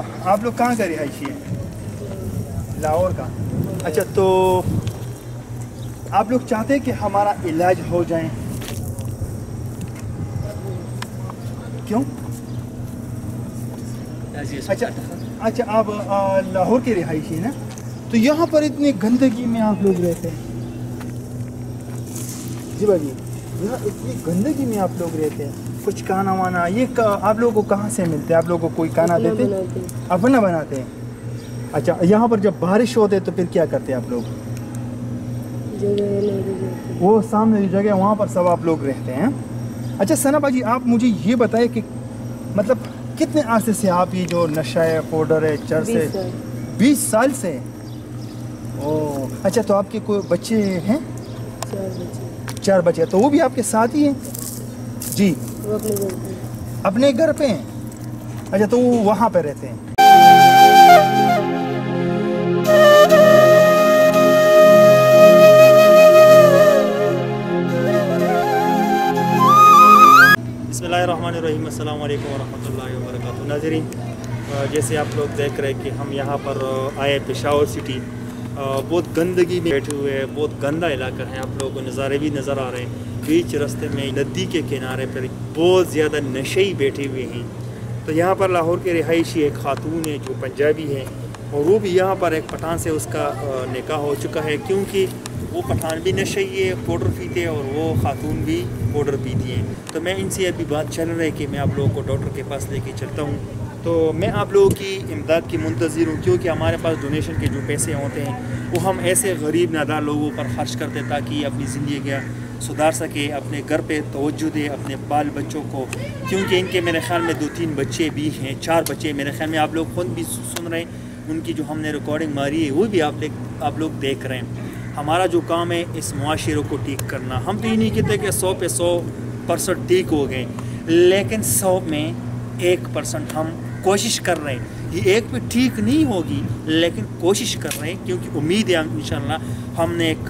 आप लोग कहाँ का रिहायशी है? लाहौर का। अच्छा, तो आप लोग चाहते हैं कि हमारा इलाज हो जाए, क्यों? अच्छा, आप लाहौर के रिहायशी है ना, तो यहाँ पर इतनी गंदगी में आप लोग रहते हैं। जी भाई, यहाँ इतनी गंदगी में आप लोग रहते हैं, कुछ खाना वाना ये आप लोगों को कहाँ से मिलते हैं? आप लोगों को कोई खाना देते हैं? अपना बनाते हैं। अच्छा, यहाँ पर जब बारिश होते तो फिर क्या करते हैं आप लोग? वो सामने जो जगह वहाँ पर सब आप लोग रहते हैं। अच्छा सना भाजी, आप मुझे ये बताएं कि मतलब कितने अरसे से आप ये जो नशा है, पाउडर है, चर्स है? 20 साल से। ओह, अच्छा, तो आपके कोई बच्चे हैं? 4 बच्चे। तो वो भी आपके साथ ही हैं? जी, अपने घर पे हैं। अच्छा, तो वो वहाँ पे रहते हैं। बिस्मिल्लाहिर्रहमानिर्रहीम, अस्सलाम वालेकुम वरहमतुल्लाहि वबरकातुहू। नाज़रीन, जैसे आप लोग देख रहे हैं कि हम यहाँ पर आए पेशावर सिटी, बहुत गंदगी में बैठे हुए हैं, बहुत गंदा इलाका है। आप लोगों को नज़ारे भी नज़र आ रहे हैं। बीच रास्ते में नदी के किनारे पर बहुत ज़्यादा नशे बैठे हुए हैं। तो यहाँ पर लाहौर के रिहायशी एक खातून है जो पंजाबी है, और वो भी यहाँ पर एक पठान से उसका निकाह हो चुका है, क्योंकि वो पठान भी नशे है, पाउडर पीते हैं, और वो खातून भी पाउडर पीती हैं। तो मैं इनसे अभी बात चल रही है कि मैं आप लोगों को डॉक्टर के पास लेके चलता हूँ। तो मैं आप लोगों की इमदाद की मुंतज़िर हूँ, क्योंकि हमारे पास डोनेशन के जो पैसे होते हैं वो हम ऐसे गरीब नादार लोगों पर ख़र्च करते हैं, ताकि अपनी ज़िंदगी सुधार सके, अपने घर पे तवज्जो दे, अपने बाल बच्चों को, क्योंकि इनके मेरे ख़्याल में 2-3 बच्चे भी हैं, 4 बच्चे मेरे ख्याल में। आप लोग खुद भी सुन रहे हैं, उनकी जो हमने रिकॉर्डिंग मारी है वो भी आप लोग देख रहे हैं। हमारा जो काम है इस मुआशरे को ठीक करना। हम तो ये नहीं कहते कि 100 पे 100% ठीक हो गए, लेकिन 100 में 1% हम कोशिश कर रहे हैं। ये 1 पे ठीक नहीं होगी, लेकिन कोशिश कर रहे हैं, क्योंकि उम्मीद है इंशाल्लाह। हमने एक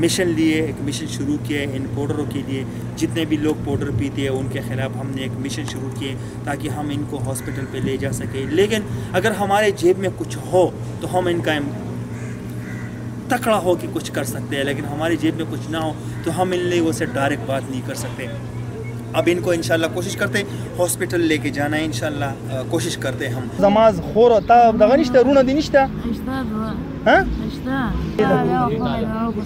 मिशन लिए, एक मिशन शुरू किया है इन पाउडरों के लिए। जितने भी लोग पाउडर पीते हैं उनके ख़िलाफ़ हमने एक मिशन शुरू किए, ताकि हम इनको हॉस्पिटल पे ले जा सके। लेकिन अगर हमारे जेब में कुछ हो तो हम इनका तकड़ा हो कि कुछ कर सकते हैं, लेकिन हमारी जेब में कुछ ना हो तो हम इन लोगों से डायरेक्ट बात नहीं कर सकते। अब इनको इंशाल्लाह कोशिश करते हॉस्पिटल लेके जाना है, इंशाल्लाह कोशिश करते हैं हम। नमाज खोर होता दगा निश्ता रूना दी निश्ता हां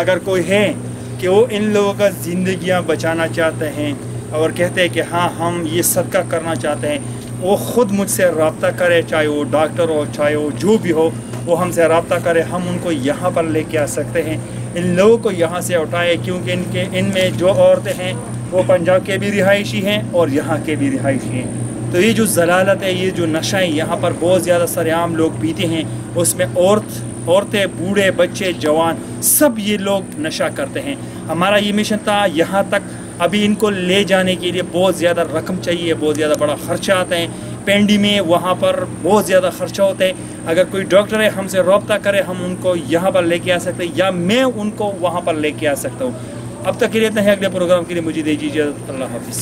अगर कोई है कि वो इन लोगों का ज़िंदगियां बचाना चाहते हैं और कहते हैं कि हाँ हम ये सदका करना चाहते हैं, वो ख़ुद मुझसे रब्ता करे, चाहे वो डॉक्टर हो चाहे वो जो भी हो, वो हमसे रब्ता करे। हम उनको यहाँ पर लेके आ सकते हैं, इन लोगों को यहाँ से उठाए, क्योंकि इनमें जो औरतें हैं वो पंजाब के भी रिहायशी हैं और यहाँ के भी रिहायशी हैं। तो ये जो जलालत है, ये जो नशा है, यहाँ पर बहुत ज़्यादा सरेआम लोग पीते हैं। उसमें औरतें, बूढ़े, बच्चे, जवान सब ये लोग नशा करते हैं। हमारा ये मिशन था यहाँ तक। अभी इनको ले जाने के लिए बहुत ज़्यादा रकम चाहिए, बहुत ज़्यादा बड़ा ख़र्चा आता है। पेंडी में वहाँ पर बहुत ज़्यादा ख़र्चा होता है। अगर कोई डॉक्टर है हमसे रब्ता करे, हम उनको यहाँ पर लेके आ सकते हैं या मैं उनको वहाँ पर लेके आ सकता हूँ। अब तक के लिए इतना है, अगले प्रोग्राम के लिए मुझे दीजिए इजाज़त। अल्लाह हाफ़िज़।